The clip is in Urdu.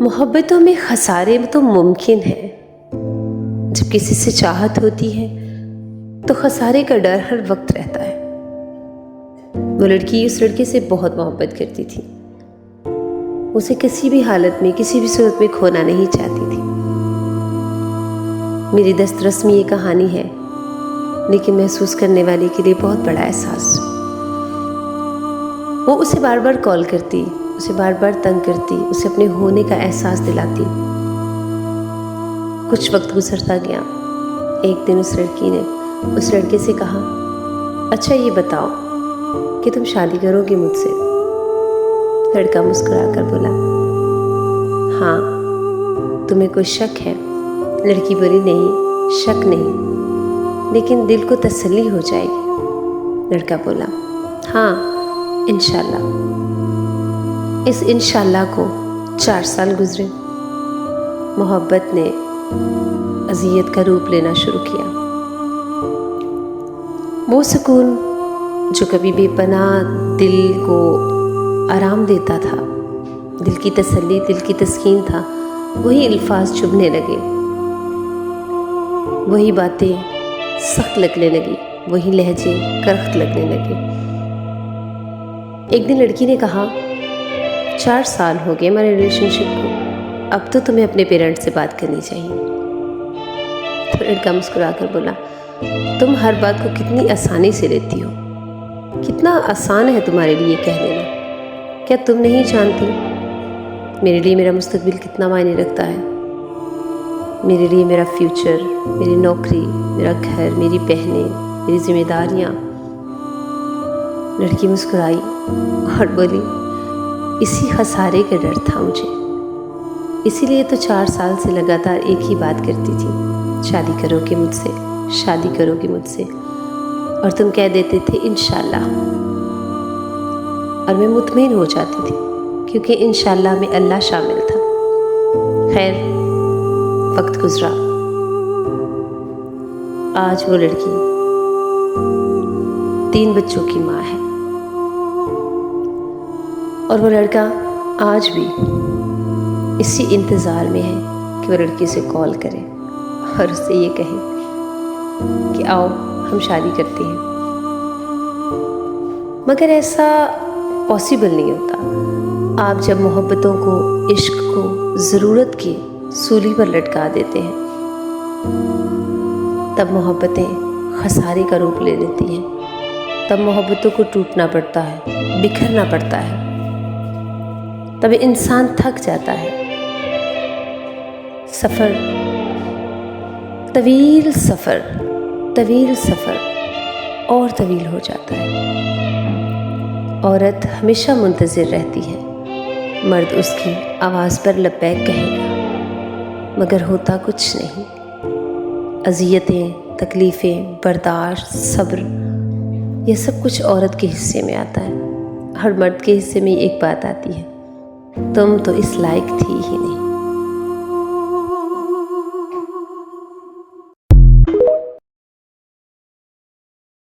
محبتوں میں خسارے تو ممکن ہے۔ جب کسی سے چاہت ہوتی ہے تو خسارے کا ڈر ہر وقت رہتا ہے۔ وہ لڑکی اس لڑکے سے بہت محبت کرتی تھی، اسے کسی بھی حالت میں کسی بھی صورت میں کھونا نہیں چاہتی تھی۔ میری دسترس میں یہ کہانی ہے، لیکن محسوس کرنے والے کے لیے بہت بڑا احساس۔ وہ اسے بار بار کال کرتی، اسے بار بار تنگ کرتی، اسے اپنے ہونے کا احساس دلاتی۔ کچھ وقت گزرتا گیا۔ ایک دن اس لڑکی نے اس لڑکے سے کہا، اچھا یہ بتاؤ کہ تم شادی کرو گے مجھ سے؟ لڑکا مسکرا کر بولا، ہاں، تمہیں کوئی شک ہے؟ لڑکی بولی، نہیں، شک نہیں، لیکن دل کو تسلی ہو جائے گی۔ لڑکا بولا، ہاں، انشاءاللہ۔ اس انشاءاللہ کو 4 سال گزرے۔ محبت نے اذیت کا روپ لینا شروع کیا۔ وہ سکون جو کبھی بے پناہ دل کو آرام دیتا تھا، دل کی تسلی، دل کی تسکین تھا، وہی الفاظ چبھنے لگے، وہی باتیں سخت لگنے لگی، وہی لہجے کرخت لگنے لگے۔ ایک دن لڑکی نے کہا، 4 سال ہو گئے ہمارے ریلیشن شپ کو، اب تو تمہیں اپنے پیرنٹس سے بات کرنی چاہیے۔ تو لڑکا مسکرا کر بولا، تم ہر بات کو کتنی آسانی سے لیتی ہو، کتنا آسان ہے تمہارے لیے کہہ دینا۔ کیا تم نہیں جانتی میرے لیے میرا مستقبل کتنا معنی رکھتا ہے؟ میرے لیے میرا فیوچر، میری نوکری، میرا گھر، میری بہنیں، میری ذمہ داریاں۔ لڑکی مسکرائی اور بولی، اسی خسارے کا ڈر تھا مجھے، اسی لیے تو 4 سال سے لگاتار ایک ہی بات کرتی تھی، شادی کرو گے مجھ سے، شادی کرو گے مجھ سے، اور تم کہہ دیتے تھے انشاءاللہ، اور میں مطمئن ہو جاتی تھی کیونکہ انشاءاللہ میں اللہ شامل تھا۔ خیر، وقت گزرا، آج وہ لڑکی 3 بچوں کی ماں ہے، اور وہ لڑکا آج بھی اسی انتظار میں ہے کہ وہ لڑکی سے کال کرے اور اس سے یہ کہے کہ آؤ ہم شادی کرتے ہیں۔ مگر ایسا پاسبل نہیں ہوتا۔ آپ جب محبتوں کو، عشق کو ضرورت کی سولی پر لٹکا دیتے ہیں، تب محبتیں خسارے کا روپ لے لیتی ہیں، تب محبتوں کو ٹوٹنا پڑتا ہے، بکھرنا پڑتا ہے، تب انسان تھک جاتا ہے۔ سفر، طویل سفر، طویل سفر اور طویل ہو جاتا ہے۔ عورت ہمیشہ منتظر رہتی ہے، مرد اس کی آواز پر لبیک کہے گا، مگر ہوتا کچھ نہیں۔ اذیتیں، تکلیفیں، برداشت، صبر، یہ سب کچھ عورت کے حصے میں آتا ہے۔ ہر مرد کے حصے میں ایک بات آتی ہے، تم تو اس لائق تھی ہی نہیں۔